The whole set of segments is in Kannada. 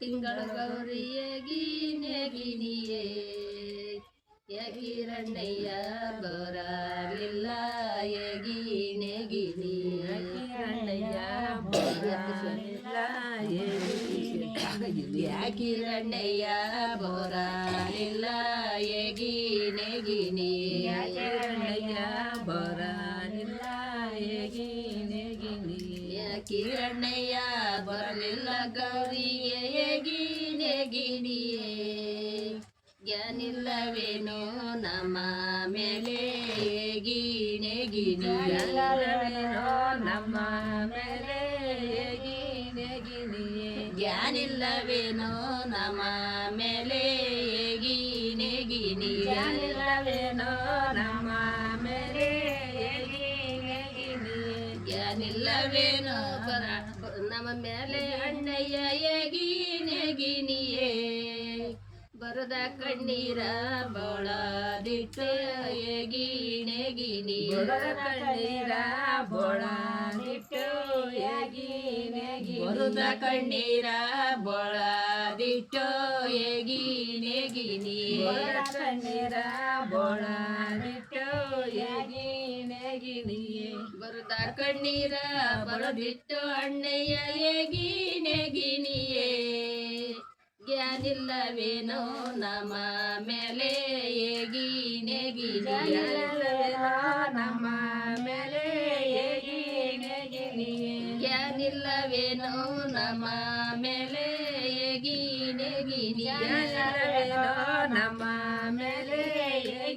ತಿಂಗಳ ಗೌರಿಯೇ ಗೀನೆ ಗಿನಿಯೇ ಯಗಿರಣ್ಣಯ್ಯ ಬರಲಿಲ್ಲ ಯಗೀನೆ ಗಿನಿ ಯಗಿರಣ್ಣಯ್ಯ ಬರಲಿಲ್ಲ ಯಾಕಿರಣ್ಣಯ್ಯ ಬರಲಿಲ್ಲ ಯಗೀನೆ ಗಿನಿ ಯಾಕಿರಣ್ಣಯ್ಯ ಬರಲಿಲ್ಲ ಯಗೀನೆ ಗಿನಿ ಯಾಕಿರಣ್ಣಯ್ಯ ಬರಲಿಲ್ಲ ಗೌರಿಯೇ ಯಗೀನೆ ಗಿನಿಯೇ ಜ್ಞಾನಿಲ್ಲವೇನೋ ನಮ್ಮ ಮೇಲೆ ಗೀನೆ ಗಿನಿಯಲ್ಲವೇನೋ ನಮ್ಮ ಮೇಲೆ ಗೀನೆ ಗಿನಿಯೇ ಜ್ಞಾನಿಲ್ಲವೇನೋ ನಮ್ಮ ಮೇಲೆ ಗೀನೆ ಗಿನಿಯಲ್ಲವೇನೋ ನಮ್ಮ ಮೇಲೆ ಗೀನೆ ಗಿನಿಯೇ ಜ್ಞಾನಿಲ್ಲವೇನೋ ನಮ್ಮ ಮೇಲೆ ಅಣ್ಣಯ್ಯ ಗೀನೆ ಗಿನಿಯೇ ಬರದ ಕಣ್ಣೀರ ಬೋಳದಿಟ್ಟು ಗೀನೆ ಗಿನಿ ಬರದ ಕಣ್ಣೀರ ಬೋಳದಿಟ್ಟು ಗೀನೆ ಗಿನಿ ಬರದ ಕಣ್ಣೀರ ಬೋಳದಿಟ್ಟು ಗೀನೆ ಗಿನಿ ಬರದ ಕಣ್ಣೀರ ಬೋಳದಿಟ್ಟು ಗೀನೆ ಗಿನಿಯೇ ಬರದ ಕಣ್ಣೀರ ಬರದಿಟ್ಟು ಅಣ್ಣಯ್ಯ ಗೀನೆ ಗಿನಿಯೇ ಜ್ಞಾನಿಲ್ಲವೇನೋ ನಮ್ಮ ಮೇಲೆ ಗೀನೆ ಗಿನಿಯಲ್ಲವೇನೋ ನಮ್ಮ ಮೇಲೆ ಗೀನೆ ಗಿನಿಯೇ ಜ್ಞಾನಿಲ್ಲವೇನೋ ನಮ್ಮ ಮೇಲೆ ಗೀನೆ ಗಿನಿಯಲ್ಲವೇನೋ ನಮ್ಮ ಮೇಲೆ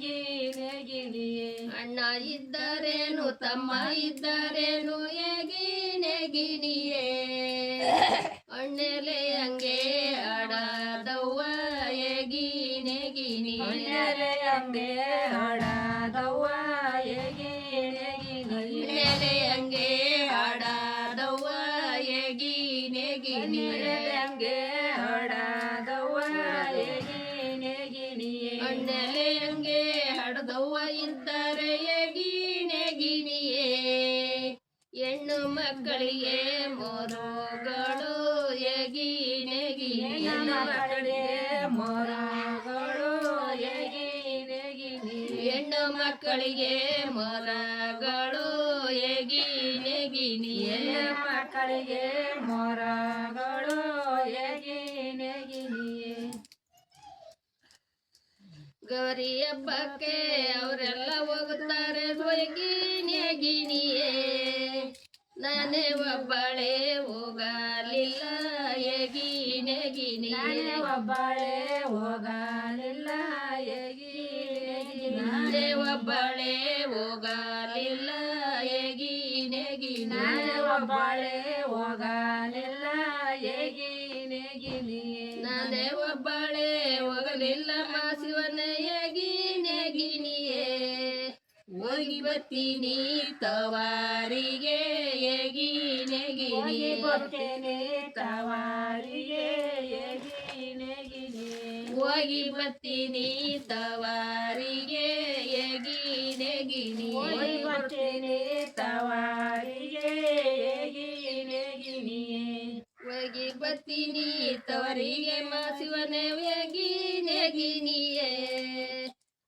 ಗೀನೆ ಗಿನಿಯೇ ಅಣ್ಣ ಇದ್ದಾರೇನು ತಮ್ಮ ಇದ್ದಾರೇನು ಗೀನೆ ಗಿನಿಯೇ ಅಣ್ಣೆಲೆ ಹಂಗೆ ಆಡದವ್ವ ಗೀನೆ ಗಿನಿ ಅಣ್ಣೆಲೆ ಹಂಗೆ ಆಡದವ್ವ ಗೀನೆ ಗಿನಿ ಅಣ್ಣೆಲೆ ಹಂಗೆ ಆಡದವ್ವ ಗೀನೆ ಗಿನಿ ಅಣ್ಣೆಲೆ ಹಂಗೆ ಆಡದವ್ವ ಗೀನೆ ಗಿನಿಯೇ ಅಣ್ಣೆಲೆ ಹಂಗೆ ಆಡದವ್ವ ಇದ್ದಾರೆ ಗೀನೆ ಗಿನಿಯೇ ಹೆಣ್ಣು ಮಕ್ಕಳಿಗೆ ಮೊರಗಳು ಗೀನೆ ಗಿನಿ ಹೆಣ್ಣು ಮಕ್ಕಳಿಗೆ ಮೊರಗಳು ಗೀನೆ ಗಿನಿ ಹೆಣ್ಣು ಮಕ್ಕಳಿಗೆ ಮೊರಗಳು ಗೀನೆ ಗಿನಿ ಹೆಣ್ಣು ಮಕ್ಕಳಿಗೆ ಮೊರಗಳು ಗೀನೆ ಗಿನಿಯೇ ಗೌರಿ ಹಬ್ಬಕ್ಕೆ ಅವರೆಲ್ಲ ಹೋಗುತ್ತಾರೆ ಗೀನೆ ಗಿನಿಯೇ ನಾನೇ ಒಬ್ಬಳೇ ಹೋಗಲಿಲ್ಲ ಗೀನೆ ಗಿನಿ ಒಬ್ಬಳೇ ಹೋಗಲಿಲ್ಲ ಗೀನೆ ಗಿನಿ ನಾನೇ ಒಬ್ಬಳೇ ಹೋಗಲಿಲ್ಲ ಗೀನೆ ಗಿನಿ ನಾನೇ ಒಬ್ಬಳೇ ಹೋಗಲಿಲ್ಲ ಗೀನೆ ಗಿನಿಯೇ ನಾನೇ ಒಬ್ಬಳೇ ಹೋಗಲಿಲ್ಲ ಮಾಸಿವನೇ ಗೀನೆ ಗಿನಿಯೇ ಹೋಗಿ ಬರ್ತೀನಿ ತವಾರಿಗೆ ಗೀನೆ ಗಿನಿ ಬರ್ತೀನಿ ತವಾರಿಗೆ ಗೀನೆ ಗಿನಿ ಹೋಗಿ ಬರ್ತೀನಿ ತವಾರಿಗೆ ಗೀನೆ ಗಿನಿ ಹೋಗಿ ಬರ್ತೀನಿ ತವಾರಿಗೆ ಗೀನೆ ಗಿನಿಯೇ ಹೋಗಿ ಬರ್ತೀನಿ ತವರಿಗೆ ಮಾಸಿವನೇ ಗೀನೆ ಗಿನಿಯೇ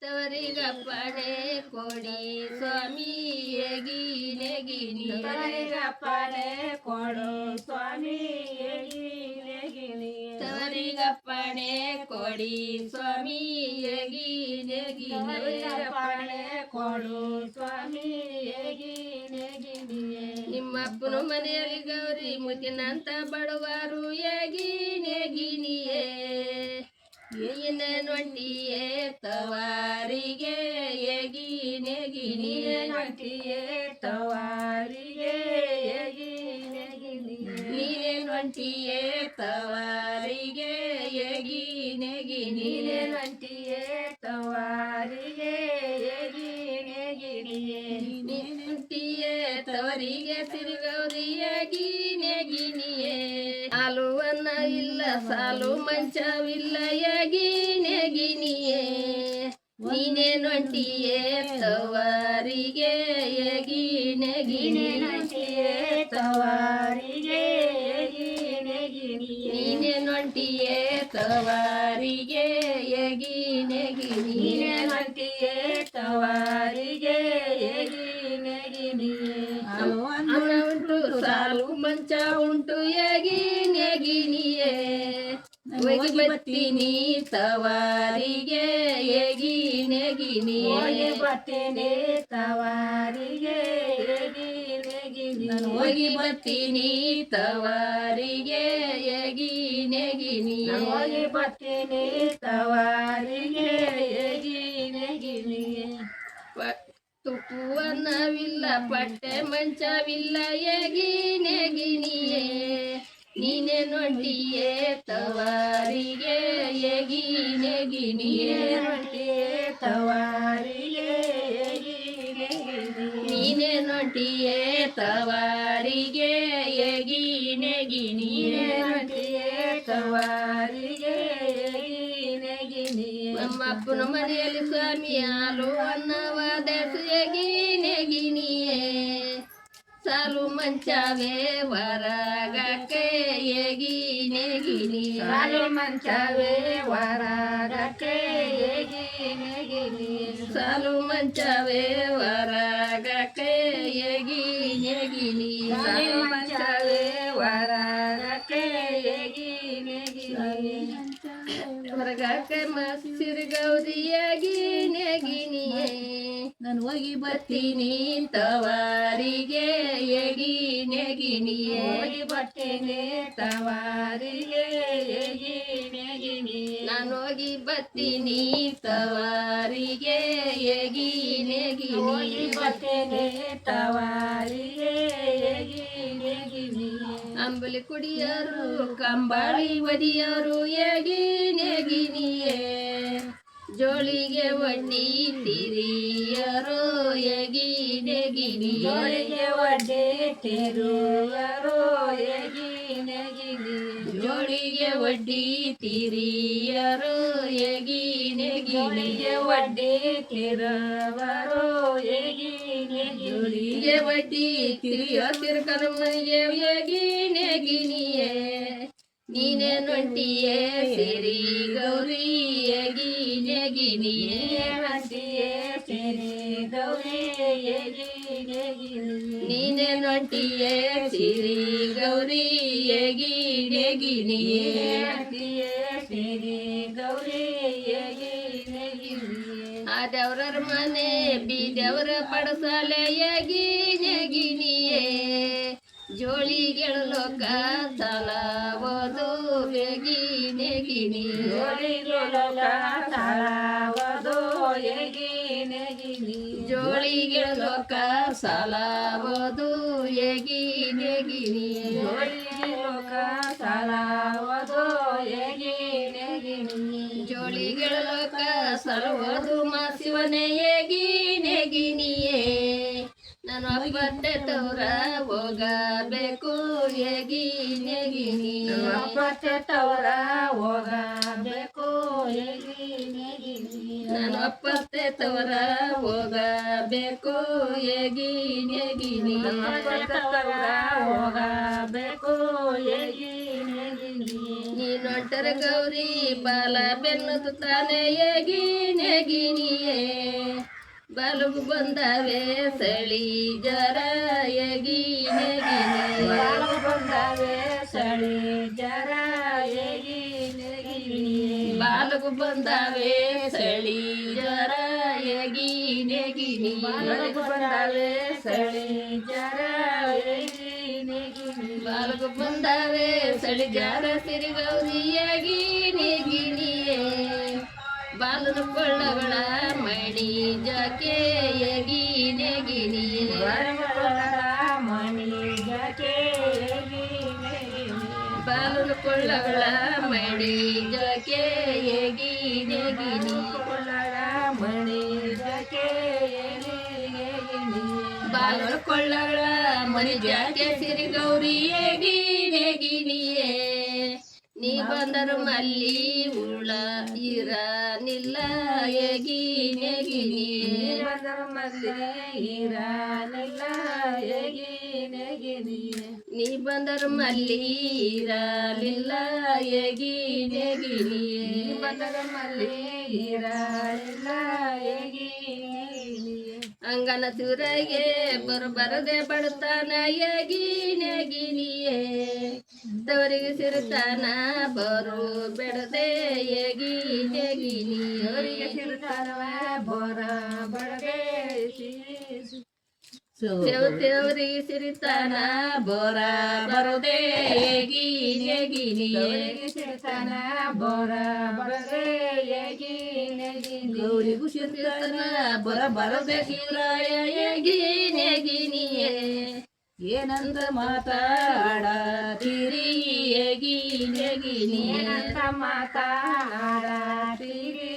ತವರಿಗಪ್ಪಣೆ ಕೊಡಿ ಸ್ವಾಮಿ ಗೀನೆ ಗಿನಿ ತವರಿಗಪ್ಪಣೆ ಕೊಡು ಸ್ವಾಮಿ ಗೀನೆ ಗಿನಿ ತವರಿಗಪ್ಪಣೆ ಕೊಡಿ ಸ್ವಾಮಿ ಗೀನೆ ಗಿನಿ ತವರಿಗಪ್ಪಣೆ ಕೊಡು ಸ್ವಾಮಿ ಗೀನೆ ಗಿನಿಯೇ ನಿಮ್ಮಪ್ಪನ ಮನೆಯಲ್ಲಿ ಗೌರಿ ಮುತ್ತಿನಂತ ಬಡವರು ಗೀನೆ ಗಿನಿಯೇ ನೊಂಟಿಯೇ ತವಾರಿಗೆ ಗೀನೆ ಗಿನಿ ನೊಂಟಿಯೇ ತವಾರಿಗೆ ಗೀನೆ ಗಿನಿ ನೀನೆ ನೊಂಟಿಯೇ ತವಾರಿಗೆ ಗೀನೆ ಗಿನಿ ನೊಂಟಿಯೇ ತವಾರಿಗೆ ಗೀನೆ ಗಿನಿಯೇ ನಿಂಟಿಯೇ ತವರಿಗೆ ಸಿರಿಗೌರಿಯ ಗೀನೆ ಗಿನಿಯೇ ಹಾಲುವನ್ನ ಇಲ್ಲ ಸಾಲು ಮಂಚವಿಲ್ಲ ಗೀನೆ ಗಿನಿಯೇ ನೀನೆ ನೊಂಟಿಯೇ ತವಾರಿಗೆ ಗೀನೆ ಗಿನಿ ನೊಂಟಿಯೇ ತವಾರಿಗೆ ಗೀನೆ ಗಿನಿ ನೀನೇನೊಂಟಿಯೇ ತವಾರಿಗೆ ಎಗಿ ನೆಗಿ ನೀನೇನೊಂಟಿಯೇ ತವಾರಿಗೆ ಎಗಿ ನೆಗಿ ಅನ್ನ ಉಂಟು ಸಾಲು ಮಂಚ ಉಂಟು ಎಗಿ ನೆಗಿ ನೀಯೇ ಹೋಗಿ ಬರ್ತೀನಿ ತವಾರಿಗೆ ಎಗಿ ನೆಗಿ ನೀಯೇ ಬರ್ತೀನಿ ತವಾರಿಗೆ ಎಗಿ ನೆಗಿ ನಾನು ಹೋಗಿ ಬರ್ತೀನಿ ತವಾರಿಗೆ ಎಗಿ ನೆಗಿ ನೀಯೇ ಹೋಗಿ ಬರ್ತೀನಿ ತವಾರಿಗೆ ಎಗಿ ನೆಗಿ ನೀಯೇ ತುಪ್ಪುವನ್ನವಿಲ್ಲ ಪಟ್ಟೆ ಮಂಚವಿಲ್ಲ ಎಗಿ ನೆಗಿ ನೀಯೇ ನೀನೆ ನೊಂಟಿಯೇ ತವಾರಿಗೆ ಎಗಿ ನೆಗಿ ನೀಯೇ ನೊಂಟಿಯೇ ತವಾರಿಗೆ ಎಗಿ ನೆಗಿ ನೀನೆ ನೊಂಟಿಯೇ ತವಾರಿಗೆ ಎಗಿ ನೆಗಿ ನೀಯೇ ನೊಂಟಿಯೇ ತವಾರಿಗೆ ಎಗಿ ನೆಗಿ ನೀಯೇ ನಮ್ಮಪ್ಪನ ಮನೆಯಲ್ಲಿ ಸ್ವಾಮಿ ಹಾಲು ಅನ್ನವಾದ ಎಗಿ ನೆಗಿ ನೀಯೇ ಸಾಲು ಮಂಚವೇ ವರಗಕ್ಕೆ ಎಗಿ ನೆಗಿ ನೀಯೇ ಸಾಲು ಮಂಚವೇ ವರಗಕ್ಕೆ ಎಗಿ ನೆಗಿ ನೀಯೇ ಸಾಲು ಮಂಚವೇ ವರಗಕ್ಕೆ ಎಗಿ ನೆಗಿ ನೀಯೇ ಸಾಲು ಮಂಚವೇ ವರಗಕ್ಕೆ ಎಗಿ ನೆಗಿ ನೀಯೇ ಹೊರಗಕ್ಕೆ ಮಸಿರು ಗೌರಿಯಾಗಿ ನೆಗಿ ನೀಯೇ ನಾನು ಹೋಗಿ ಬರ್ತೀನಿ ತವಾರಿಗೆ ಎಗಿ ನೆಗಿ ನೀಯೇ ಹೋಗಿ ಬರ್ತೀನಿ ತವಾರಿಗೆ ಎಗಿ ನೆಗಿ ನೀಯೇ ನಾನು ಹೋಗಿ ಬರ್ತೀನಿ ತವಾರಿಗೆ ಎಗಿ ನೆಗಿ ಹೋಗಿ ಬರ್ತೀನಿ ತವಾರಿಗೆ ಎಗಿ ನೆಗಿ ನೀಯೇ ಅಂಬಲಿ ಕುಡಿಯರು ಕಂಬಳಿ ಒದಿಯರು ಎಗಿ ನೆಗಿ ನೀಯೇ ಜೋಳಿಗೆ ಒಡ್ಡಿ ತಿರಿಯರೋ ಎಗಿ ನೆಗಿ ಜೋಳಿಗೆ ಒಡ್ಡಿ ತಿರುಯರೋ ಎಗಿ ನೆಗಿ ಜೋಳಿಗೆ ಒಡ್ಡಿ ತಿರಿಯರೋ ಎಗಿ ನೆಗಿ ಜೋಳಿಗೆ ಒಡ್ಡಿ ತಿರುವರೋ ಎಗಿ ನೆಗಿ ಜೋಳಿಗೆ ಒಡ್ಡಿ ತಿರಿಯೋ ತಿರ್ಕನ ಮನೆಗೆ ಎಗಿ ನೆಗಿ ನೀಯೇ ನೀನೆ ನೊಂಟಿಯೇ ಸಿರಿ ಗೌರಿ ಎಗಿ ನೆಗಿ ನೀಯೇ ನೊಂಟಿಯೇ ಸಿರಿ ಗೌರಿ ಎಗಿ ನೆಗಿ ನೀನೆ ನೊಂಟಿಯೇ ಸಿರಿ ಗೌರಿ ಎಗಿ ನೆಗಿ ನೀಯೇ ನೊಂಟಿಯೇ ಸಿರಿ ಗೌರಿ ಎಗಿ ನೆಗಿ ಆ ದೇವ್ರರ ಮನೆ ಬೀದೆವ್ರ ಪಡಸಾಲೆ egg ನೆಗಿ ನೀಯೇ ಜೋಳಿಗೆಳಲೋಕ ತಲವದು egg ನೆಗಿ ನೀಯೇ ಜೋಳಿಗೆಳಲೋಕ ತಲವದು egg ನೆಗಿ ನೀಯೇ ಜೋಳಿಗೆಳಲೋಕ ಸಾಲವದು egg ನೆಗಿ ನೀಯೇ ಜೋಳಿಗೆಳಲೋಕ ಸಾಲವದು egg ನೆಗಿ ನೀಯೇ ಜೋಳಿಗೆಳಲೋಕ ಸಲವದು ಮಾಸಿವನೆ egg ನೆಗಿ ನೀಯೇ ನಾನು ಅಪ್ಪತ್ತೆ ತವರ ಹೋಗಬೇಕು ಎಗಿ ನೆಗಿ ನೀಯೇ ಅಪ್ಪತ್ತೆ ತವರ ಹೋಗಬೇಕು ಎಗಿ ನೆಗಿ ನಾನು ಅಪ್ಪತ್ತೆ ತವರ ಹೋಗಬೇಕು ಎಗಿ ನೆಗಿ ನೀಯೇ ತವರ ಹೋಗಬೇಕು ಎಗಿ ನೆಗಿ ನೀನೊಂಟರ ಗೌರಿ ಬಾಲ ಬೆನ್ನದು ತಾನೆ ಎಗಿ ನೆಗಿ ನೀಯೇ ಬಾಲುಗು ಬಂದವೆ ಸಳಿ ಜರ ಎಗಿ ನೆಗಿ ಬಾಲುಗು ಬಂದವೆ ಸಳಿ ಜರ ಎಗಿ ನೆಗಿ ಬಾಲುಗು ಬಂದವೆ ಸಳಿ ಜರ ಎಗಿ ನೆಗಿ ಬಾಲುಗು ಬಂದವೆ ಸಳಿ ಜರ ಎಗಿ ನೆಗಿ ಬಾಲುಗು ಬಂದವೆ ಸಳಿ ಜರ ಸಿರಿ ಗೌರಿ ಎಗಿ ನೆಗಿ ನೀಯೇ ಬಾಲನ ಕೊಳ್ಳಗಳ ಮಣಿ ಜಾಕೆ ಎಗಿ ನೆಗಿ ನೀಯೇ ಮಣಿ ಜಾಕೆ ಎಗಿ ನೆಗಿ ಬಾಲನ ಕೊಳ್ಳಗಳ ಮಣಿ ಜಾಕೆ ಎಗಿ ನೆಗಿ ಕೊಳ್ಳಗಳ ಮಣಿ ಜಾಕೆ ಎಗಿ ನೆಗಿ ಬಾಲನ ಕೊಳ್ಳಗಳ ಮಣಿ ಜಾಕೆ ಸಿರಿ ಗೌರಿ ಎಗಿ ನೆಗಿ ನೀಯೇ ನೀ ಬಂದರು ಮಲ್ಲಿ ಉಳ ಇರನಿಲ್ಲ ಎಗಿ ನೆಗಿ ನೀಯೇ ಬಂದರು ಮಲ್ಲಿ ಇರನಿಲ್ಲ ಎಗಿ ನೆಗಿ ನೀಯೇ ನೀ ಬಂದರ ಮಲ್ಲಿ ಇರಲಿಲ್ಲ ಹೇಗಿನಿ ಗಿನಿ ಬಂದರ ಮಲ್ಲಿ ಇರಲಿಲ್ಲ ಹೇಗಿನಿ ಅಂಗನ ತಿರುಗೆ ಬರದೆ ಬಡತಾನ ಹೇಗಿನಿ ಗಿನಿಯೇ ತವರಿಗೆ ಸಿರುತ್ತಾನ ಬರು ಬೆಡದೆ ಹೇಗಿನಿ ಗಿನಿ ಅವರಿಗೆ ಸಿರುತ್ತಾನವ ಬರ ಬಡದೆ ದೇವರಿಗೆ ಸಿರಿತಾನ ಬೋರ ಬರುದೇ ಹೇಗಿನಿ ಗಿನಿ ಸಿರಿತಾನ ಬೋರ ಬರದೆ ಹೇಗಿನಿ ಗೌರಿಗೂ ಸಿರಿತಾನ ಬೋರ ಬರದೆ ಶಿವರಾಯ ಹೇಗಿನಿ ಗಿನಿಯೇ ಏನಂತ ಮಾತಾಡತೀರಿ ಹೇಗಿನಿ ಗಿನಿ ಏನಂತ ಮಾತಾಡತೀರಿ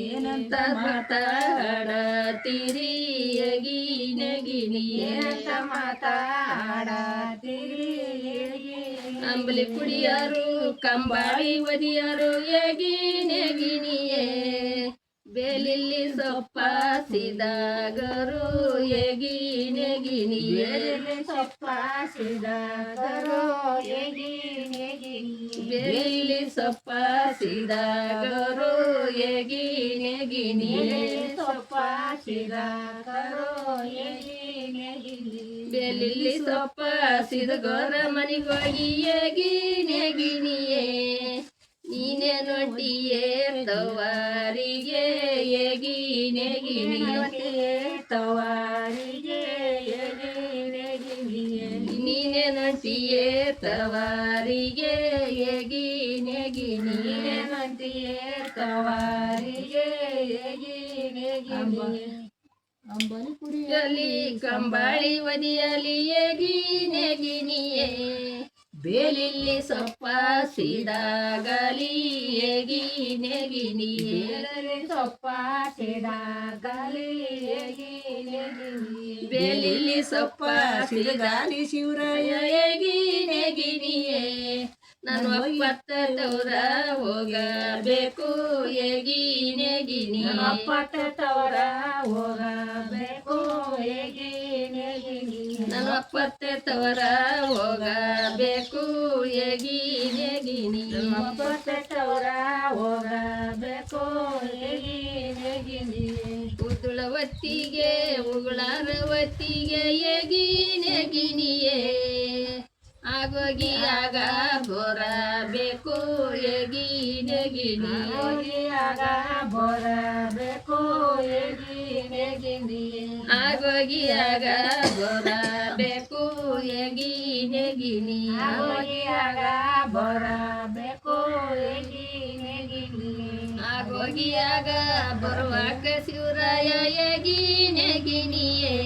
ಏನಂತ ಮಾತಾಡತೀರಿ ಹೇಗಿನಿ ಗಿನಿ ಏನಂತ ಮಾತಾಡತೀರಿ ಅಂಬಲಿ ಕುಡಿಯಾರು ಕಂಬಾಳಿ ಒದಿಯಾರು ಹೇಗಿನಿ ಗಿನಿಯೇ ಬೇಲಿಲ್ಲಿ ಸೊಪ್ಪ ಸಿದಾಗರು ಹೇಗಿನಿ ಗಿನಿ ಬೇಲಿಲ್ಲಿ ಸೊಪ್ಪ ಸಿದಾಗರು ಹೇಗಿನಿ ಗಿನಿ ಬೇಲಿಲ್ಲಿ ಸೊಪ್ಪ ಸಿದಾಗರು ಹೇಗಿನಿ ಗಿನಿ ಸೊಪ್ಪ ಸಿದಾಗರು ಹೇಗಿನಿ ಗಿನಿ ಬೇಲಿಲ್ಲಿ ಸೊಪ್ಪ ಸಿದಗೋರ ಮನಿಗೋಗಿ ಹೇಗಿನಿ ಗಿನಿಯೇ ನೀನೆ ನೊಟ್ಟಿಯೇ ತವಾರಿಗೆ ಹೇಗಿನಿ ಗಿನಿ ತವಾರಿಗೆ ಹೇಗಿನಿ ಗಿನಿ ನೀನೆ ನೊಟ್ಟಿಯೇ ತವಾರಿಗೆ ಹೇಗಿನಿ ಗಿನಿ ನೊಟ್ಟಿಯೇ ತವಾರಿಗೆ ಹೇಗಿನಿ ಗಿನಿ ಅಂಬಲಿ ಕುಡಿಯಲಿ ಕಂಬಾಳಿ ಒದಿಯಲಿ ಹೇಗಿನಿ ಗಿನಿಯೇ ಬೇಲಿಲ್ಲಿ ಸೊಪ್ಪ ಸಿದಾಗಲಿ ಹೇಗಿನಿ ಗಿನಿ ಬೇಲಲ್ಲಿ ಸೊಪ್ಪ ಸಿದಾಗಲಿ ಹೇಗಿನಿ ಗಿನಿ ಬೇಲಿಲ್ಲಿ ಸೊಪ್ಪ ಸಿದಾಗಲಿ ಶಿವರಾಯ ಹೇಗಿನಿ ಗಿನಿಯೇ ನಾನು ಒಪ್ಪತ್ತವರ ಹೋಗಬೇಕು ಹೇಗಿನಿ ಗಿನಿ ಒಪ್ಪತ್ತವರ ಹೋಗಬೇಕು ಹೇಗಿನಿ ಗಿನಿ ನಾನು ಒಪ್ಪತ್ತವರ ಹೋಗಬೇಕು ಹೇಗಿನಿ ಗಿನಿ ಒಪ್ಪತ್ತವರ ಹೋಗಬೇಕು ಹೇಗಿನಿ ಗಿನಿ ಉದುಳವತ್ತಿಗೆ ಉಗುಳಾರವತ್ತಿಗೆ ಹೇಗಿನಿ ಗಿನಿಯೇ ಆಗೋಗಿ ಆಗ ಬರಬೇಕು ಹೇಗಿನಿ ಗಿನಿ ಆಗ ಬರಬೇಕು ಹೇಗಿನಿ ಗಿನಿ ಆಗೋಗಿ ಆಗ ಬರಬೇಕು ಹೇಗಿನಿ ಗಿನಿ ಆಗೋಗಿ ಆಗ ಬರಬೇಕು ಹೇಗಿನಿ ಗಿನಿ ಆಗೋಗಿ ಆಗ ಬರುವಾಗ ಶಿವರಾಯ ಹೇಗಿನಿ ಗಿನಿಯೇ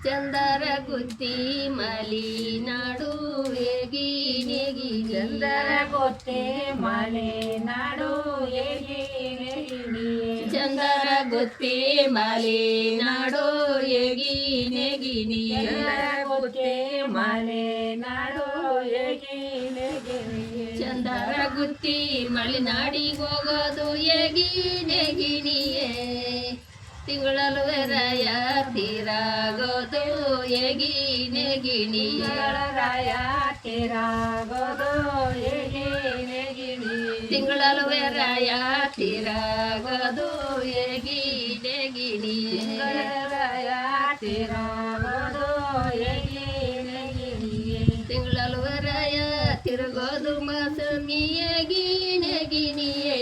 ಚಂದರ ಗುತ್ತಿ ಮಲೆನಾಡು ಹೇಗಿನಿ ಗಿನಿ ಚಂದರ ಗುತ್ತಿ ಮಲೆನಾಡು ಹೇಗಿನಿ ಗಿನಿ ಚಂದರ ಗುತ್ತಿ ಮಲೆನಾಡು ಹೇಗಿನಿ ಗಿನಿ ಚಂದರ ಗುತ್ತಿ ಮಲೆನಾಡು ಹೇಗಿನಿ ಗಿನಿ ಚಂದರ ಗುತ್ತಿ ಮಲೆನಾಡಿಗೆ ಹೋಗೋದು ಹೇಗಿನಿ ಗಿನಿಯೇ ತಿಂಗಳಲು ರಾಯ ತೀರಾಗೋದು ಹೇಗಿನಿ ಗಿನಿ ರಾಯ ತೀರಾಗೋದು ಹೇಗಿನಿ ಗಿನಿ ತಿಂಗಳಲು ರಾಯ ತೀರಾಗೋದು ಹೇಗಿನಿ ಗಿನಿ ರಾಯ ತೀರಾಗೋದು ಹೇಗಿನಿ ಗಿನಿ ತಿಂಗಳಲು ರಾಯ ತಿರುಗೋದು ಮಾಸಮಿ ಹೇಗಿನಿ ಗಿನಿಯೇ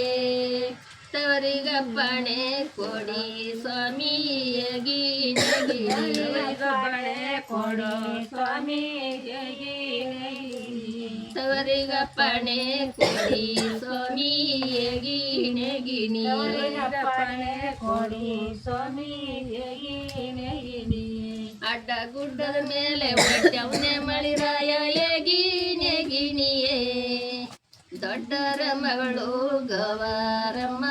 ತವರಿಗಪ್ಪಣೆ ಕೊಡಿ ಸ್ವಾಮಿ ಹೇಗಿನಿ ಗಿನಿ ತವರಿಗಪ್ಪಣೆ ಕೊಡಿ ಸ್ವಾಮಿ ಹೇಗಿನಿ ಗಿನಿ ತವರಿಗಪ್ಪಣೆ ಕೊಡಿ ಸ್ವಾಮಿ ಹೇಗಿನಿ ಗಿನಿ ತವರಿಗಪ್ಪಣೆ ಕೊಡಿ ಸ್ವಾಮಿ ಹೇಗಿನಿ ಗಿನಿ ಅಡ್ಡ ಗುಡ್ಡದ ಮೇಲೆ ಒಟ್ಟವನೆ ಮಳಿರಾಯ ಹೇಗಿನಿ ಗಿನಿಯೇ ದೊಡ್ಡರ ಮಗಳು ಗವಾರಮ್ಮ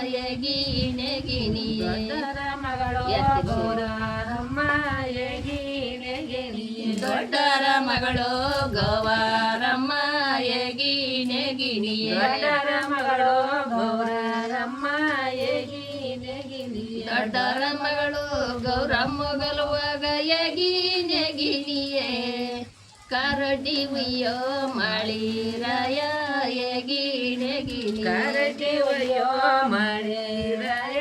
ಹೇಗಿನಿ ಗಿನಿ ದೊಡ್ಡರ ಮಗಳು ಗವಾರಮ್ಮ ಹೇಗಿನಿ ಗಿನಿ ದೊಡ್ಡರ ಮಗಳು ಗವಾರಮ್ಮ ಹೇಗಿನಿ ಗಿನಿ ದೊಡ್ಡರ ಮಗಳು ಗೌರಮ್ಮ ಹೇಗಿನಿ ಗಿನಿ ದೊಡ್ಡರ ಮಗಳು ಗೌರಮ್ಮ ಗಲುವಾಗ ಹೇಗಿನಿ ಗಿನಿಯೇ ಕಾರಡಿ ಉಯ್ಯೋ ಮಾಳಿರಾಯ ಎಗಿಣೆ ಗಿಣಿ ಕಾರಡಿ ಉಯ್ಯೋ ಮಾಳಿರಾಯ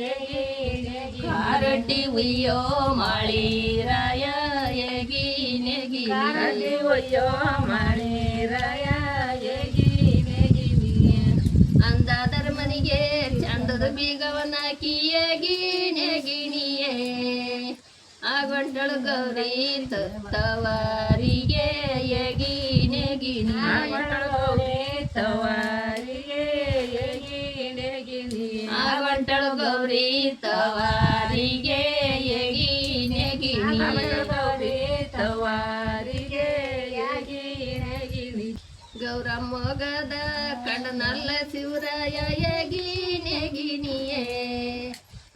ಎಗಿಣೆ ಗಿಣಿ ಕಾರಡಿ ಉಯ್ಯೋ ಮಾಳಿರಾಯ ಎಗಿಣೆ ಗಿಣಿ ಕಾರಡಿ ಉಯ್ಯೋ ಮಾಳಿರಾಯ ಎಗಿಣೆ ಗಿಣಿ ಅಂದಾದರ ಮನೆಗೆ ಚಂದದ ಬೀಗವನ್ನಾಕಿ ಎಗಿಣೆ ಗಿಣಿಯೇ ಆ ಗಂಟಳು ಗೌರಿ ತವಾರಿಗೆ ಎಗಿಣೆ ಗಿಣಿ ತವಾರಿಗೆ ಎಗಿಣೆ ಗಿಣಿ ಆ ಗಂಟಳು ಗೌರಿ ತವಾರಿಗೆ ಎಗಿಣೆ ಗಿಣಿ ಗೌರಿ ತವಾರಿಗೆ ಎಗಿಣೆ ಗಿಣಿ ಗೌರಮ್ಮೊಗದ ಕಂಡನಲ್ಲ ಶಿವರಾಯ ಎಗಿಣೆ ಗಿಣಿಯೇ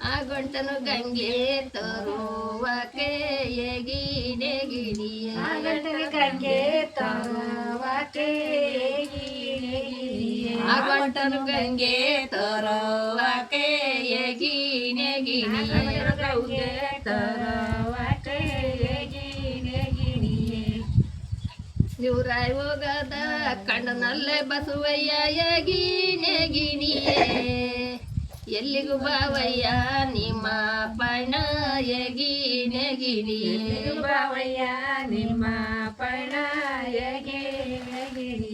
ಆ ಗಂಟನು ಗಂಗೆ ತರುವಕೆ ಎಗಿಣೆ ಗಿಣಿಯ ಗಂಟಲು ಗಂಗೆ ತರುವಕೆ ಎಗಿಣೆ ಗಿಣಿ ಆ ಗಂಟನು ಗಂಗೆ ತರುವಕೆ ಎಗಿಣೆ ಗಿಣಿ ಗಂಗೆ ತರುವಕೆ ಎಗಿಣೆ ಗಿಣಿ ಶಿವರಾಯ ಹೋಗದ ಕಂಡನಲ್ಲೇ ಬಸವಯ್ಯ ಎಗಿಣೆ ಗಿಣಿಯೇ ಎಲ್ಲಿಗೂ ಬಾವಯ್ಯ ನಿಮ್ಮ ಪಣ ಎಗಿಣೆ ಗಿಣಿ ಬಾವಯ್ಯ ನಿಮ್ಮ ಪಣ ಎಗಿಣೆ ಗಿಣಿ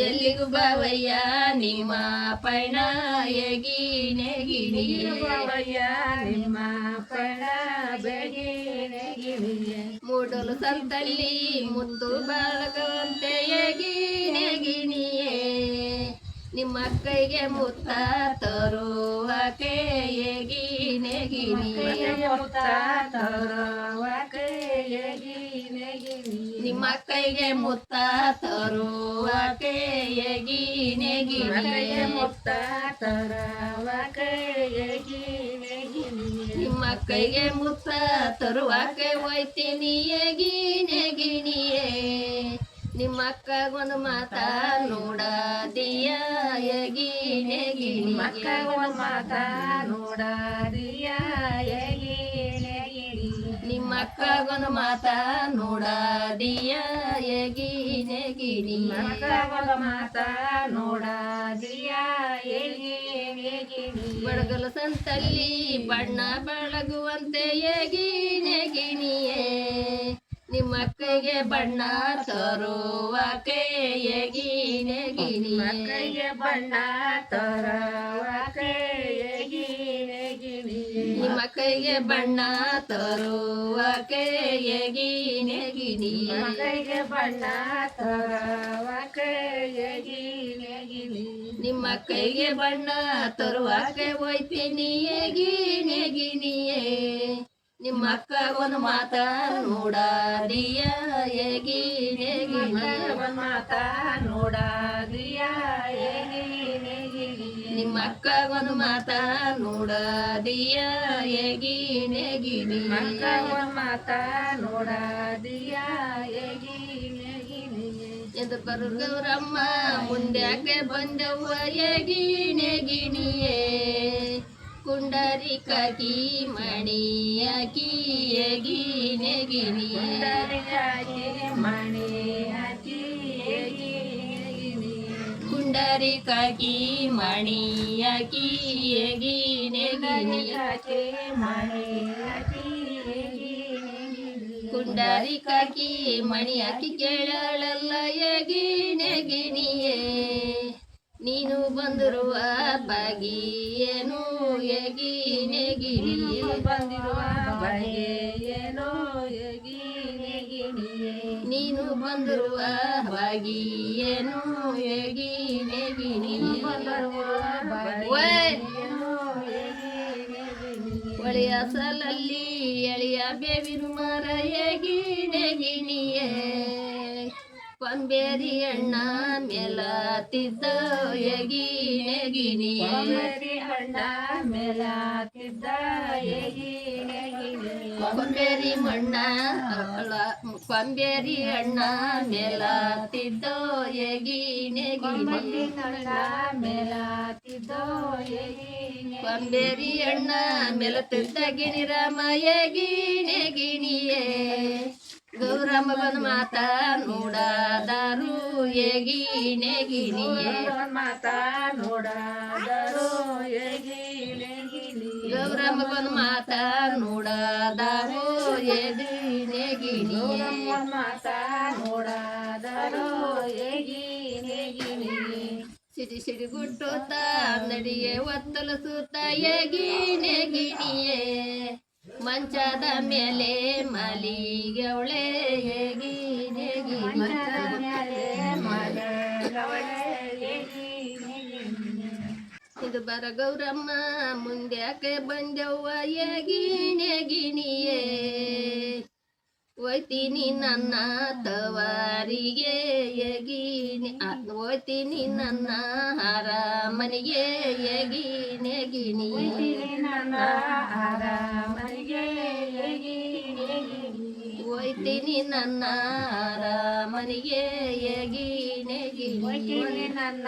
ಎಲ್ಲಿಗೂ ಬಾವಯ್ಯ ನಿಮ್ಮ ಪಣ ಎಗಿಣೆ ಗಿಣಿ ಬಾವಯ್ಯ ನಿಮ್ಮ ಪಣ ಬೆಗಿಣೆ ಗಿಣಿ ಮೂಡಲು ಸಂತಲ್ಲಿ ಮುತ್ತು ಬಾಳಗವಂತೆ ಎಗಿಣೆ ಗಿಣಿಯೇ ನಿಮ್ಮ ಕೈಗೆ ಮುತ್ತ ತರುವಕೆ ಎಗಿಣೆ ಗಿಣಿ ಮುತ್ತ ತರುವಕೆ ಎಗಿಣೆ ಗಿಣಿ ನಿಮ್ಮ ಕೈಗೆ ಮುತ್ತ ತರುವಕೆ ಎಗಿಣೆ ಗಿಣಿ ಮುತ್ತ ತರುವಕೆ ಎಗಿಣೆ ಗಿಣಿ ನಿಮ್ಮ ಕೈಗೆ ಮುತ್ತ ತರುವಕೆ ಒಯ್ತೀನಿ ಎಗಿಣೆ ಗಿಣಿಯೇ ನಿಮ್ಮ ಅಕ್ಕಗೊಂದು ಮಾತ ನೋಡದಿಯ ಎಗಿಣೆ ಗಿಣಿ ಮಕ್ಕಳ ಮಾತ ನೋಡದಿಯ ಎಗಿಣೆ ಗಿಣಿ ನಿಮ್ಮ ಅಕ್ಕಗೊಂದು ಮಾತ ನೋಡದಿಯ ಎಗಿಣೆ ಗಿಣಿ ಮಕ್ಕಳ ಮಾತ ನೋಡದಿಯ ಎಗಿಣೆ ಗಿಣಿ ಬಡಗಲ ಸಂತಲ್ಲಿ ಬಣ್ಣ ಬೆಳಗುವಂತೆ ಎಗಿಣೆ ಗಿಣಿಯೇ ನಿಮ್ಮ ಕೈಗೆ ಬಣ್ಣ ತರುವಕೆ ಎಗಿಣೆ ಗಿಣಿ ಕೈಗೆ ಬಣ್ಣ ತರುವಕೆ ಎಗಿಣೆ ಗಿಣಿ ನಿಮ್ಮ ಕೈಗೆ ಬಣ್ಣ ತರುವಕೆ ಎಗಿಣೆ ಗಿಣಿ ಕೈಗೆ ಬಣ್ಣ ತರುವಕೆ ಎಗಿಣೆ ಗಿಣಿ ನಿಮ್ಮ ಕೈಗೆ ಬಣ್ಣ ತರುವಕೆ ಒಯ್ತೀನಿ ಎಗಿಣೆ ಗಿಣಿಯೇ ನಿಮ್ಮ ಅಕ್ಕ ಒಂದು ಮಾತ ನೋಡದಿಯ ಎಗಿಣೆ ಗಿಣಿ ಮಾತ ನೋಡದಿಯ ಎಗಿಣೆ ಗಿಣಿ ನಿಮ್ಮ ಅಕ್ಕ ಒಂದು ಮಾತ ನೋಡದಿಯ ಎಗಿಣೆ ಗಿಣಿ ಮಾತ ನೋಡದಿಯ ಎಗಿಣೆ ಗಿಣಿ ಎಂದು ಬರು ಗೌರಮ್ಮ ಮುಂದ್ಯಾಕೆ ಬಂದವ್ವ ಎಗಿಣೆ ಗಿಣಿಯೇ ಕುಂಡರಿಕಾಕಿ ಮಣಿಯಾಕಿ ಎಗಿಣೆ ಗಿಣಿ ಮಣಿ ಹಾಕಿ ಎಗಿಣೆ ಗಿಣಿ ಕುಂಡರಿಕಾಕಿ ಮಣಿಯಾಕಿ ಎಗಿಣೆ ಗಿಣಿ ಮಣಿ ಹಾಕಿ ಎಗಿಣೆ ಗಿಣಿ ಕುಂಡರಿಕಾಕಿ ಮಣಿ ಹಾಕಿ ಕೇಳಲ್ಲ ಎಗಿಣೆ ಗಿಣಿಯೇ ನೀನು ಬಂದಿರುವ ಬಾಗಿಯೇನು ಎಗಿಣೆ ಗಿಣಿ ಬಂದಿರುವ ಬಗೆ ಏನೋ ಎಗಿಣೆ ಗಿಣಿಯೇ ನೀನು ಬಂದಿರುವ ಬಾಗಿಯೇನು ಎಗಿಣೆ ಗಿಣಿ ಒಳೆಯ ಸಲಲ್ಲಿ ಎಳೆಯ ಬೇವಿನ ಮರ ಎಗಿಣೆ ಗಿಣಿಯೇ ಕೊಂಬೇರಿ ಅಣ್ಣ ಮೇಲಾತಿದ್ದ ಎಗಿಣೆ ಗಿಣಿ ಅಣ್ಣ ಮೇಲಾತಿದ್ದ ಎಗಿಣೆ ಗಿಣಿ ಕೊಂಬೇರಿ ಮಣ್ಣ ಕೊಂಬೇರಿ ಅಣ್ಣ ಮೇಲಾತಿದ್ದ ಎಗಿಣೆ ಗಿಣಿ ಮೇಲಾತಿದ್ದ ಎಗಿಣೆ ಕೊಂಬೇರಿ ಅಣ್ಣ ಮೇಲತ್ತಿದ್ದ ಗಿಣಿರಾಮ ಎಗಿಣೆ ಗಿಣಿಯೇ ಗೌರಮ್ಮ ಬಂದ ಮಾತ ನೋಡಾದಾರು ಹೇಗಿನೇ ಗಿಣಿಯೇ ಮಾತಾ ನೋಡಾದರು ಹೇಗಿನೇ ಗಿಣಿಯೇ ಗೌರಮ್ಮ ಬಂದ ಮಾತ ನೋಡಾದಾರು ಹೇಗಿನೇ ಗಿಣಿಯೇ ಮಾತಾ ನೋಡಾದರು ಹೇಗಿನೇ ಗಿಣಿಯೇ ಸಿಡಿ ಸಿಡಿ ಗುಟ್ಟುತ್ತ ನಡಿಗೆ ಒತ್ತಲು ಸುತ್ತ ಹೇಗಿನೇ ಗಿಣಿಯೇ ಮಂಚದ ಮೇಲೆ ಮಲಿಗೆವಳೆ ಹೇಗಿನೇ ಗಿಣಿಯೇ ಇದು ಬರ ಗೌರಮ್ಮ ಮುಂದ್ಯಾಕೆ ಬಂದವ್ವ ಹೇಗಿನೇ ಗಿಣಿಯೇ ಒಯ್ತೀನಿ ನನ್ನ ತವಾರಿಗೆ ಹೇಗಿನೇ ಒಯ್ತೀನಿ ನನ್ನ ಅರಮನೆಗೆ ಹೇಗಿನೇ ಗಿಣಿಯೇ ನನ್ನ ಅರಮನೆಗೆ ಹೇಗಿನೇ ಗಿಣಿಯೇ ಒಯ್ತೀನಿ ನನ್ನ ಅರಮನೆಗೆ ಹೇಗಿನೇ ಗಿಣಿಯೇ ನನ್ನ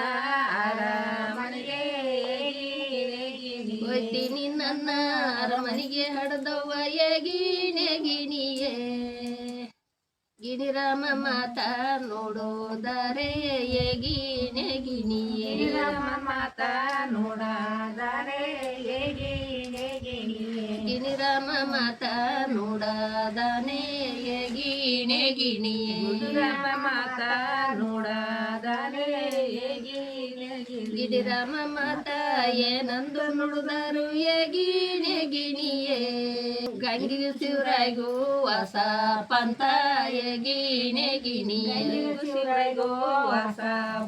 ಅರಮನೆಗೆ ಹೇಗಿನೇ ಗಿಣಿಯೇ ಒಯ್ತೀನಿ ನನ್ನ ಅರಮನೆಗೆ ಹಡದವ್ವ ಹೇಗಿನೇ ಗಿಣಿಯೇ ಗಿಣಿರಾಮ ಮಾತಾ ನೋಡೋದರೆ ಹೇಗಿನೇ ಗಿಣಿಯೇ ನಮ್ಮ ಮಾತಾ ನೋಡಾದರೆ ಹೇಗಿನೇ ಗಿಣಿಯೇ ಗಿಣಿರಾಮ ಮಾತಾ ನೋಡಾದಾನೆ ಹೇಗಿನೇ ಗಿಣಿಯೇ ನಮ್ಮ ಮಾತಾ ನೋಡಾದರೆ ಹೇಗಿನೇ ಗಿಣಿಯೇ ಗಿಣಿರಾಮ ಮಾತಾ ಏನಂದು ನುಡಿದರು ಹೇಗಿನೇ ಗಿಣಿಯೇ ಗಂಗಿ ಶಿವರಾಯ್ಗೂ ಹೊಸ ಪಂಥ ಹೇಗಿನೇ ಗಿಣಿಯೇ ಶಿವರಿಗೂ ಹೊಸ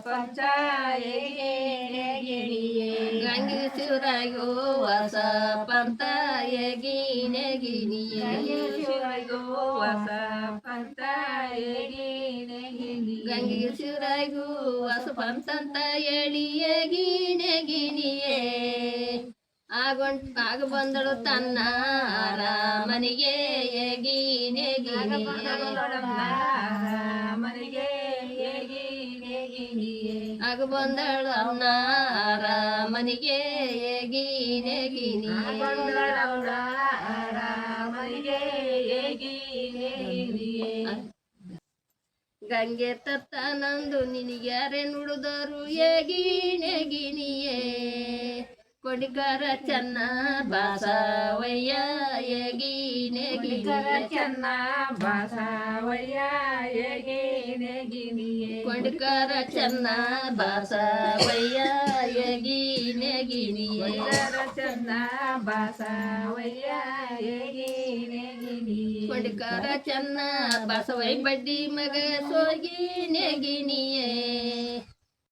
ಪಂಚ ಹೇಗಿನೇ ಗಿಣಿಯೇ ಗಂಗಿ ಶಿವರಾಯ್ಗೂ ಹೊಸ ಪಂಥ ಹೇಗಿನೇ ಗಿಣಿಯೇ ಶಿವರಿಗೂ ಹೊಸ ಪಂಚ ಹೇಗಿನೇ ಗಿಣಿಯೇ ಗಂಗೆ ಶಿವರಾಯ್ಗೂ ಹೊಸ ಪಂಥ ಅಂತ ಹೇಳಿ ಹೇಗಿನೇ ಗಿಣಿಯೇ ಆಗ ಬಂದಳು ತನ್ನ ಅರಮನೆಗೆ ಹೇಗಿನೇ ಗಿಣಿಯೇ ಮನೆಗೆ ಹೇಗಿನೇ ಗಿಣಿಯೇ ಆಗ ಬಂದಳು ಅನ್ನ ಅರಮನೆಗೆ ಹೇಗಿನೇ ಗಿಣಿಯೇ ಮನೆಗೆ ಹೇಗಿನೇ ಗಿಣಿಯೇ ಗಂಗೆ ತತ್ತ ನಂದು ನಿನಗ್ಯಾರೆ ನುಡಿದರು ಹೇಗಿನೇ ಗಿಣಿಯೇ ಕೊಡಿಕಾರ ಚೆನ್ನ ಬಾಸವಯ್ಯ ಹೇಗಿನೇ ಗಿಣಿಯೇ ಚೆನ್ನ ಬಾಸವಯ್ಯ ಹೇಗಿನೇ ಗಿಣಿಯೇ ಕೊಂಡಕಾರ ಚೆನ್ನ ಬಾಸವಯ್ಯ ಹೇಗಿನೇ ಗಿಣಿಯೇ ಚೆನ್ನ ಬಾಸವಯ್ಯ ಹೇಗಿನೇ ಗಿಣಿಯೇ ಕೊಂಡಕಾರ ಚೆನ್ನ ಬಾಸವಯ್ಯ ಬಡ್ಡಿ ಮಗ ಸೋಗಿನೇ ಗಿಣಿಯೇ